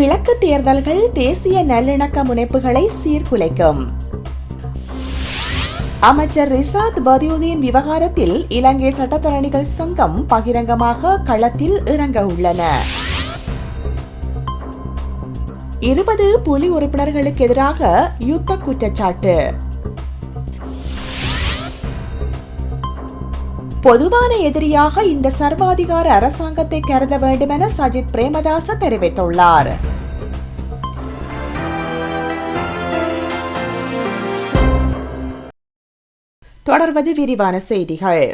கிழக்கு தேர்தல்கள் தேசிய நல்லிணக்க முனைப்புகளை சீர்குலைக்கும். அமைச்சர் ரிசாத் பதியுதீன் விவகாரத்தில் இலங்கை சட்டத்தரணிகள் சங்கம் பகிரங்கமாக களத்தில் இறங்க உள்ளன. 20 புலி உறுப்பினர்களுக்கு எதிராக யுத்த குற்றச்சாட்டு. பொதுவான எதிரியாக இந்த சர்வாதிகார அரசாங்கத்தை கருத வேண்டும் என சஜித் பிரேமதாச தெரிவித்துள்ளார். தொடர்வது விரிவான செய்திகள்.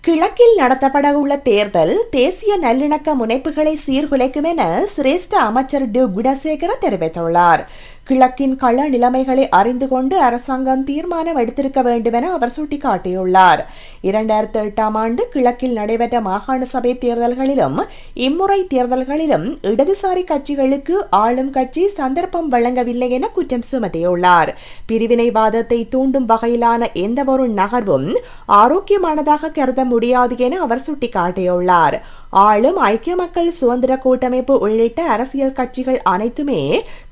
கிழக்கில் நடத்தப்பட உள்ள தேர்தல் தேசிய நல்லிணக்க முனைப்புகளை சீர்குலைக்கும் என சிரேஷ்ட அமைச்சர் டி குணசேகர தெரிவித்துள்ளார். கிழக்கின் கள நிலைமைகளை அறிந்து கொண்டு அரசாங்கம் தீர்மானம் எடுத்திருக்க வேண்டும் என அவர் சுட்டிக்காட்டியுள்ளார். 2008ஆம் ஆண்டு கிழக்கில் நடைபெற்ற மாகாண சபை தேர்தல்களிலும் இம்முறை தேர்தல்களிலும் இடதுசாரி கட்சிகளுக்கு ஆளும் கட்சி சந்தர்ப்பம் வழங்கவில்லை என குற்றம் சுமத்தியுள்ளார். பிரிவினைவாதத்தை தூண்டும் வகையிலான எந்தவொரு நகர்வும் ஆரோக்கியமானதாக கருத முடியாது என அவர் சுட்டிக்காட்டியுள்ளார். ஆளும் ஐக்கிய மக்கள் சுதந்திர கூட்டமைப்பு உள்ளிட்ட அரசியல் கட்சிகள் அனைத்துமே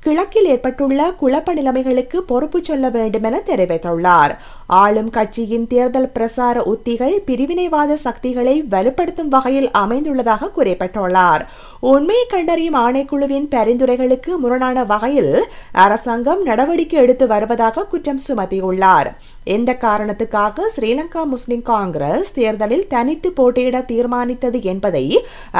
கிழக்கில் ஏற்பட்டுள்ள குழப்ப நிலைமைகளுக்கு பொறுப்பு சொல்ல வேண்டும் என தெரிவித்துள்ளார். ஆளும் கட்சியின் தேர்தல் பிரசார உத்திகள் பிரிவினைவாத சக்திகளை வலுப்படுத்தும் வகையில் அமைந்துள்ளதாக குறிப்பிட்டுள்ளார். உண்மையை கண்டறியும் ஆணைக்குழுவின் பரிந்துரைகளுக்கு முரணான வகையில் அரசாங்கம் நடவடிக்கை எடுத்து வருவதாக குற்றம் சுமத்தியுள்ளார். எந்த காரணத்துக்காக ஸ்ரீலங்கா முஸ்லிம் காங்கிரஸ் தேர்தலில் தனித்து போட்டியிட தீர்மானித்தது என்பதை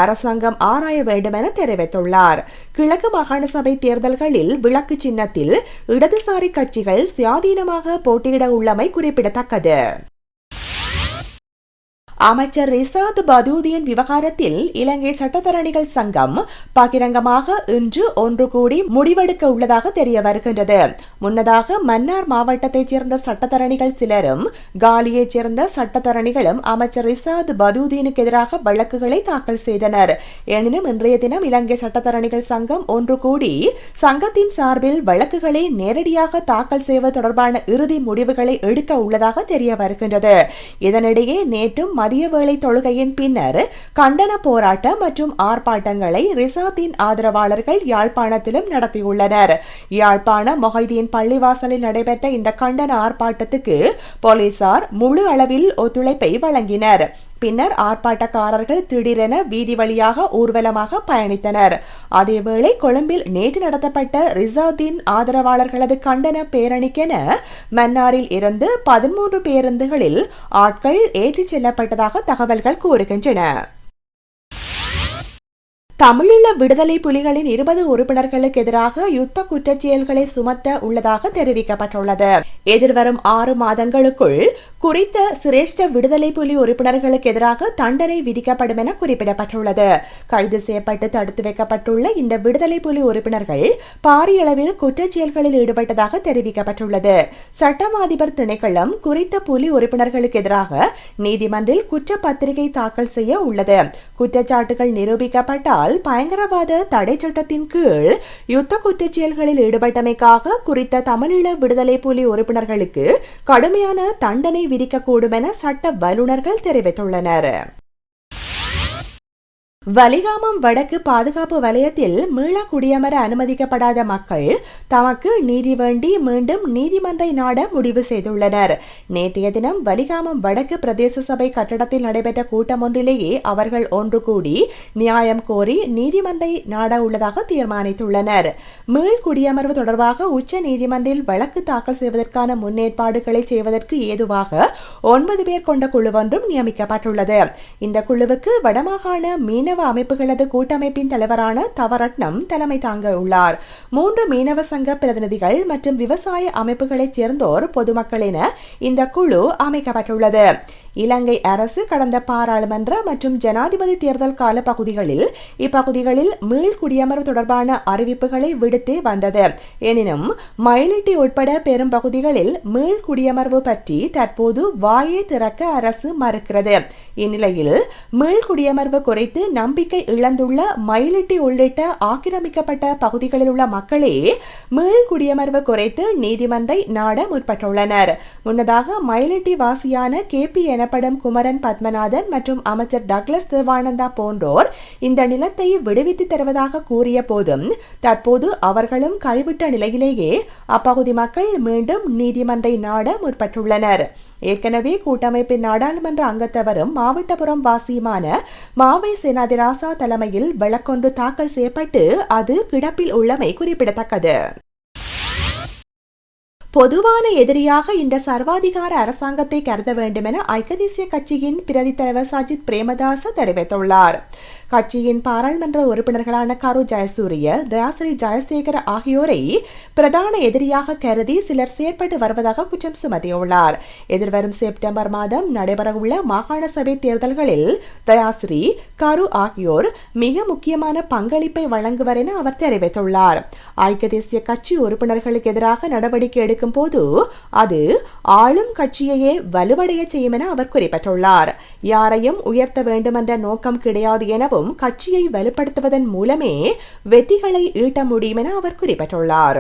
அரசாங்கம் ஆராய வேண்டும் என தெரிவித்துள்ளார். கிழக்கு மாகாண சபை தேர்தல்களில் விளக்கு சின்னத்தில் இடதுசாரி கட்சிகள் சுயாதீனமாக போட்டியிட உள்ளமை குறிப்பிடத்தக்கது. அமைச்சர் ரிசாத் பதியுதீன் விவகாரத்தில் இலங்கை சட்டத்தரணிகள் சங்கம் பகிரங்கமாக இன்று ஒன்று கூடி முடிவெடுக்க உள்ளதாக தெரிய வருகின்றது. முன்னதாக மன்னார் மாவட்டத்தைச் சேர்ந்த சட்டத்தரணிகள் சிலரும் காலியைச் சேர்ந்த சட்டத்தரணிகளும் அமைச்சர் ரிசாத் பதியுதீனுக்கு எதிராக வழக்குகளை தாக்கல் செய்தனர். எனினும் இன்றைய தினம் இலங்கை சட்டத்தரணிகள் சங்கம் ஒன்று கூடி சங்கத்தின் சார்பில் வழக்குகளை நேரடியாக தாக்கல் செய்வது தொடர்பான இறுதி முடிவுகளை எடுக்க உள்ளதாக தெரிய வருகின்றது. இதனிடையே நேற்றும் மதிய வேளை தொழுகையின் பின்னர் கண்டன போராட்டம் மற்றும் ஆர்ப்பாட்டங்களை ரிசாத்தின் ஆதரவாளர்கள் யாழ்ப்பாணத்திலும் நடத்தியுள்ளனர். யாழ்ப்பாண மொஹைதீன் பள்ளிவாசலில் நடைபெற்ற இந்த கண்டன ஆர்ப்பாட்டத்துக்கு போலீசார் முழு அளவில் ஒத்துழைப்பை வழங்கினர். பின்னர் ஆர்ப்பாட்டக்காரர்கள் திடீரென வீதி வழியாக ஊர்வலமாக பயணித்தனர். அதேவேளை கொழும்பில் நேற்று நடத்தப்பட்ட ரிசாத்தின் ஆதரவாளர்களது கண்டன பேரணிக்கென மன்னாரில் இருந்து 13 பேருந்துகளில் ஆட்கள் ஏற்றிச் செல்லப்பட்டதாக தகவல்கள் கூறுகின்றன. தமிழீழ விடுதலை புலிகளின் 20 உறுப்பினர்களுக்கு எதிராக யுத்த குற்றச்செயல்களை சுமத்த உள்ளதாக தெரிவிக்கப்பட்டுள்ளது. எதிர்வரும் 6 மாதங்களுக்குள் குறித்த சிரேஷ்ட விடுதலை புலி உறுப்பினர்களுக்கு எதிராக தண்டனை விதிக்கப்படும் என குறிப்பிடப்பட்டுள்ளது. கைது செய்யப்பட்டு தடுத்து வைக்கப்பட்டுள்ள இந்த விடுதலை புலி உறுப்பினர்கள் பாரிய அளவில் குற்றச்செயல்களில் ஈடுபட்டதாக தெரிவிக்கப்பட்டுள்ளது. சட்டம் அதிபர் திணைக்களம் குறித்த புலி உறுப்பினர்களுக்கு எதிராக நீதிமன்றில் குற்றப்பத்திரிகை தாக்கல் செய்ய உள்ளது. குற்றச்சாட்டுகள் நிரூபிக்கப்பட்டால் பயங்கரவாத தடை சட்டத்தின் கீழ் யுத்த குற்றச்செயல்களில் ஈடுபட்டமைக்காக குறித்த தமிழீழ விடுதலை புலி உறுப்பினர்களுக்கு கடுமையான தண்டனை விதிக்கக்கூடும் என சட்ட வல்லுநர்கள் தெரிவித்துள்ளனர். வலிகாமம் வடக்கு பாதுகாப்பு வலயத்தில் மீள குடியமர அனுமதிக்கப்படாத மக்கள் தமக்கு நீதி வேண்டி மீண்டும் நீதிமன்றை நாட முடிவு செய்துள்ளனர். நேற்றைய தினம் வலிகாமம் வடக்கு பிரதேச சபை கட்டடத்தில் நடைபெற்ற கூட்டம் ஒன்றிலேயே அவர்கள் ஒன்று கூடி நியாயம் கோரி நீதிமன்றை நாட உள்ளதாக தீர்மானித்துள்ளனர். மீள் குடியமர்வு தொடர்பாக உச்ச நீதிமன்றில் வழக்கு தாக்கல் செய்வதற்கான முன்னேற்பாடுகளை செய்வதற்கு ஏதுவாக 9 பேர் கொண்ட குழு ஒன்றும் நியமிக்கப்பட்டுள்ளது. இந்த குழுவுக்கு வடமாகாண மீனவ அமைப்புகளது கூட்டமைப்பின் தலைவரான தவரட்னம் தலைமை தாங்க உள்ளார். 3 மீனவ சங்க பிரதிநிதிகள் மற்றும் விவசாய அமைப்புகளைச் சேர்ந்தோர் பொதுமக்கள் என இந்த குழு அமைக்கப்பட்டுள்ளது. இலங்கை அரசு கடந்த பாராளுமன்ற மற்றும் ஜனாதிபதி தேர்தல் கால பகுதிகளில் இப்பகுதிகளில் மீள் குடியமர்வு தொடர்பான அறிவிப்புகளை விடுத்தே வந்தது. எனினும் மயிலிட்டி உட்பட பெரும் பகுதிகளில் மீள் குடியமர்வு பற்றி தற்போது வாயை திறக்க அரசு மறுக்கிறது. இந்நிலையில் மீள்குடியமர்வு குறித்து நம்பிக்கை இழந்துள்ள மயிலிட்டி உள்ளிட்ட ஆக்கிரமிக்கப்பட்ட பகுதிகளில் உள்ள மக்களே மீள்குடியமர்வு குறித்து நீதிமன்றை நாட முற்பட்டுள்ளனர். முன்னதாக மயிலிட்டி வாசியான KP எனப்படும் குமரன் பத்மநாதன் மற்றும் அமைச்சர் டக்ளஸ் தேவானந்தா போன்றோர் இந்த நிலத்தை விடுவித்து தருவதாக கூறிய போதும் தற்போது அவர்களும் கைவிட்ட நிலையிலேயே அப்பகுதி மக்கள் மீண்டும் நீதிமன்றை நாட முற்பட்டுள்ளனர். ஏற்கனவே கூட்டமைப்பின் நாடாளுமன்ற அங்கத்தவரும் மாவட்டபுரம் வாசியுமான மாவை சேனாதிராசா தலைமையில் வழக்கொன்று தாக்கல் செய்யப்பட்டு அது கிடப்பில் உள்ளமை குறிப்பிடத்தக்கது. பொதுவான எதிரியாக இந்த சர்வாதிகார அரசாங்கத்தை கருத வேண்டும் என ஐக்கிய தேசிய கட்சியின் பிரதி தலைவர் சஜித் பிரேமதாச தெரிவித்துள்ளார். கட்சியின் பாராளுமன்ற உறுப்பினர்களான கரு ஜெயசூரிய, தயாசிரி ஜெயசேகர ஆகியோரை பிரதான எதிரியாக கருதி சிலர் செயற்பட்டு வருவதாக குற்றம் சுமத்தியுள்ளார். எதிர்வரும் செப்டம்பர் மாதம் நடைபெறவுள்ள மாகாண சபை தேர்தல்களில் தயாசிரி, கரு ஆகியோர் மிக முக்கியமான பங்களிப்பை வழங்குவர் என அவர் தெரிவித்துள்ளார். ஐக்கிய தேசிய கட்சி உறுப்பினர்களுக்கு எதிராக நடவடிக்கை எடுக்கும் போது அது ஆளும் கட்சியையே வலுவடைய செய்யும் என அவர் குறிப்பிட்டுள்ளார். யாரையும் உயர்த்த வேண்டுமென்ற நோக்கம் கிடையாது எனவும் கட்சியை வலுப்படுத்துவதன் மூலமே வெற்றிகளை ஈட்ட முடியும் என அவர் குறிப்பிட்டுள்ளார்.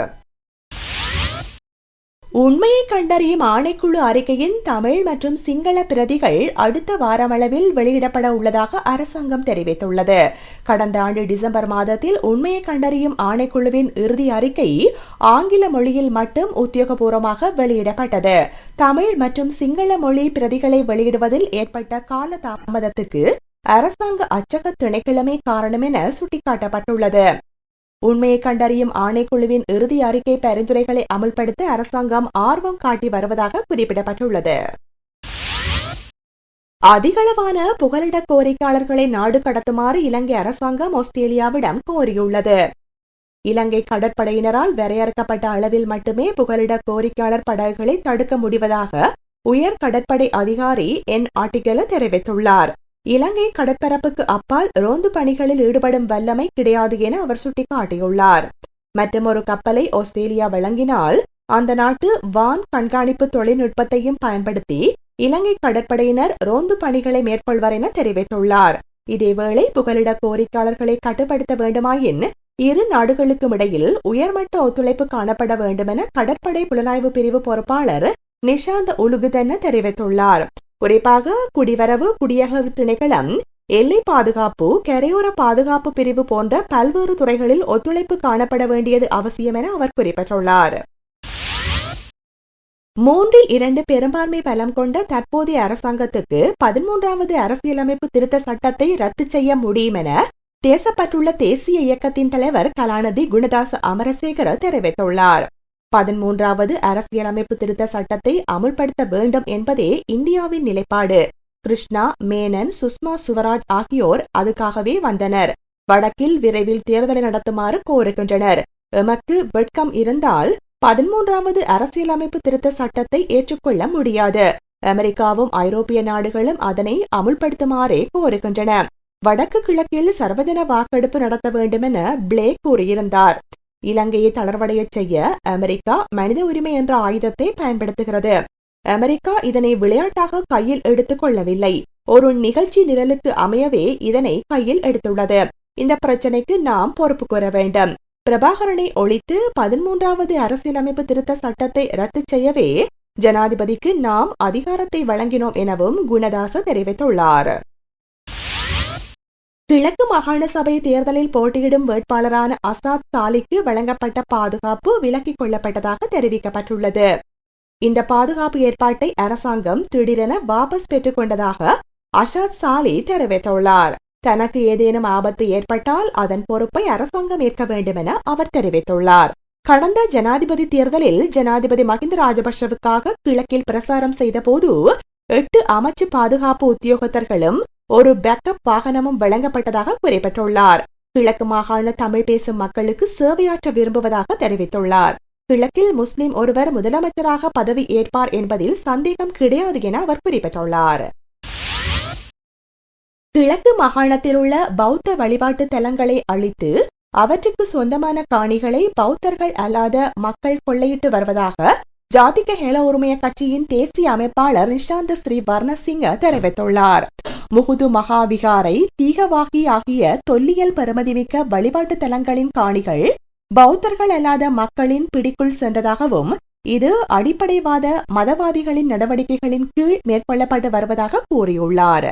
உண்மையை கண்டறியும் ஆணைக்குழு அறிக்கையின் தமிழ் மற்றும் சிங்கள பிரதிகள் அடுத்த வாரமளவில் வெளியிடப்பட உள்ளதாக அரசாங்கம் தெரிவித்துள்ளது. கடந்த ஆண்டு டிசம்பர் மாதத்தில் உண்மையை கண்டறியும் ஆணைக்குழுவின் இறுதி அறிக்கை ஆங்கில மொழியில் மட்டும் உத்தியோகபூர்வமாக வெளியிடப்பட்டது. தமிழ் மற்றும் சிங்கள மொழி பிரதிகளை வெளியிடுவதில் ஏற்பட்ட கால தாமதத்துக்கு அரசாங்க அச்சக திணைக்களமே காரணம் என சுட்டிக்காட்டப்பட்டுள்ளது. உண்மையை கண்டறியும் ஆணைக்குழுவின் இறுதி அறிக்கை பரிந்துரைகளை அமல்படுத்த அரசாங்கம் ஆர்வம் காட்டி வருவதாக குறிப்பிடப்பட்டுள்ளது. அதிகளவான புகலிட கோரிக்கையாளர்களை நாடு கடத்துமாறு இலங்கை அரசாங்கம் ஆஸ்திரேலியாவிடம் கோரியுள்ளது. இலங்கை கடற்படையினரால் வரையறுக்கப்பட்ட அளவில் மட்டுமே புகலிட கோரிக்கையாளர் படகுகளை தடுக்க முடிவதாக உயர் கடற்படை அதிகாரி என் ஆட்டிகல தெரிவித்துள்ளார். இலங்கை கடற்பரப்புக்கு அப்பால் ரோந்து பணிகளில் ஈடுபடும் வல்லமை கிடையாது என அவர் சுட்டிக்காட்டியுள்ளார். மற்றொரு கப்பலை ஆஸ்திரேலியா வழங்கினால் அந்த நாட்டு வான் கண்காணிப்பு தொழில்நுட்பத்தையும் பயன்படுத்தி இலங்கை கடற்படையினர் ரோந்து பணிகளை மேற்கொள்வர் என தெரிவித்துள்ளார். இதேவேளை புகலிட கோரிக்கையாளர்களை கட்டுப்படுத்த வேண்டுமாயின் இரு நாடுகளுக்கும் இடையில் உயர்மட்ட ஒத்துழைப்பு காணப்பட வேண்டும் என கடற்படை புலனாய்வு பிரிவு பொறுப்பாளர் நிஷாந்த் உலுகுதென தெரிவித்துள்ளார். குறிப்பாக குடிவரவு, குடியகல்வு திணைக்களம், எல்லை பாதுகாப்பு, கரையோர பாதுகாப்பு பிரிவு போன்ற பல்வேறு துறைகளில் ஒத்துழைப்பு காணப்பட வேண்டியது அவசியம் என அவர் குறிப்பிட்டுள்ளார். 3/2 பெரும்பான்மை பலம் கொண்ட தற்போதைய அரசாங்கத்துக்கு 13வது அரசியலமைப்பு திருத்த சட்டத்தை ரத்து செய்ய முடியும் என தேசப்பட்டுள்ள தேசிய இயக்கத்தின் தலைவர் கலாநிதி குணதாச அமரசேகர தெரிவித்துள்ளார். 13வது அரசியலமைப்பு திருத்த சட்டத்தை அமுல்படுத்த வேண்டும் என்பதே இந்தியாவின் நிலைப்பாடு. கிருஷ்ணா மேனன், சுஷ்மா சுவராஜ் ஆகியோர் அதுக்காகவே வந்தனர். வடக்கில் விரைவில் தேர்தலை நடத்துமாறு கோருகின்றனர். எமக்கு வெட்கம் இருந்தால் 13வது அரசியலமைப்பு திருத்த சட்டத்தை ஏற்றுக்கொள்ள முடியாது. அமெரிக்காவும் ஐரோப்பிய நாடுகளும் அதனை அமுல்படுத்துமாறே கோருகின்றன. வடக்கு கிழக்கில் சர்வஜன வாக்கெடுப்பு நடத்த வேண்டும் என பிளேக் கூறியிருந்தார். இலங்கையை தளர்வடைய செய்ய அமெரிக்கா மனித உரிமை என்ற ஆயுதத்தை பயன்படுத்துகிறது. அமெரிக்கா இதனை விளையாட்டாக கையில் எடுத்துக் கொள்ளவில்லை. ஒரு நிகழ்ச்சி நிரலுக்கு அமையவே இதனை கையில் எடுத்துள்ளது. இந்த பிரச்சனைக்கு நாம் பொறுப்பு கூற வேண்டும். பிரபாகரனை ஒழித்து 13வது அரசியலமைப்பு திருத்த சட்டத்தை ரத்து செய்யவே ஜனாதிபதிக்கு நாம் அதிகாரத்தை வழங்கினோம் எனவும் குணதாச தெரிவித்துள்ளார். கிழக்கு மாகாண சபை தேர்தலில் போட்டியிடும் வேட்பாளரான அசாத் சாலிக்கு வழங்கப்பட்ட பாதுகாப்பு விலக்கிக் கொள்ளப்பட்டதாக தெரிவிக்கப்பட்டுள்ளது. இந்த பாதுகாப்பு ஏற்பாட்டை அரசாங்கம் திடீரென வாபஸ் பெற்றுக் கொண்டதாக அசாத் சாலி தெரிவித்துள்ளார். தனக்கு ஏதேனும் ஆபத்து ஏற்பட்டால் அதன் பொறுப்பை அரசாங்கம் ஏற்க வேண்டும் என அவர் தெரிவித்துள்ளார். கடந்த ஜனாதிபதி தேர்தலில் ஜனாதிபதி மஹிந்த ராஜபக்ஷவுக்காக கிழக்கில் பிரசாரம் செய்த போது 8 அமைச்சு பாதுகாப்பு உத்தியோகத்தர்களும் ஒரு பேக்கப் வாகனமும் வழங்கப்பட்டதாக குறிப்பிட்டுள்ளார். கிழக்கு மாகாண தமிழ் பேசும் மக்களுக்கு சேவையாற்ற விரும்புவதாக தெரிவித்துள்ளார். கிழக்கில் முஸ்லிம் ஒருவர் முதலமைச்சராக பதவி ஏற்பார் என்பதில் சந்தேகம் கிடையாது என அவர் குறிப்பிட்டுள்ளார். கிழக்கு மாகாணத்தில் உள்ள பௌத்த வழிபாட்டு தலங்களை அழித்து அவற்றுக்கு சொந்தமான காணிகளை பௌத்தர்கள் அல்லாத மக்கள் கொள்ளையிட்டு வருவதாக ஜாதிக ஹேள உரிமைய கட்சியின் தேசிய அமைப்பாளர் நிஷாந்த ஸ்ரீ வர்ணசிங்க தெரிவித்துள்ளார். முகுது மகாவிகாரை, தீகவாகி ஆகிய தொல்லியல் பெறுமதிமிக்க வழிபாட்டு தலங்களின் காணிகள் பௌத்தர்கள் அல்லாத மக்களின் பிடிக்குள் சென்றதாகவும் இது அடிப்படைவாத மதவாதிகளின் நடவடிக்கைகளின் கீழ் மேற்கொள்ளப்பட்டு வருவதாக கூறியுள்ளார்.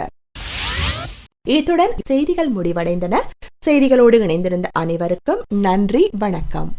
இத்துடன் செய்திகள் முடிவடைந்தன. செய்திகளோடு இணைந்திருந்த அனைவருக்கும் நன்றி, வணக்கம்.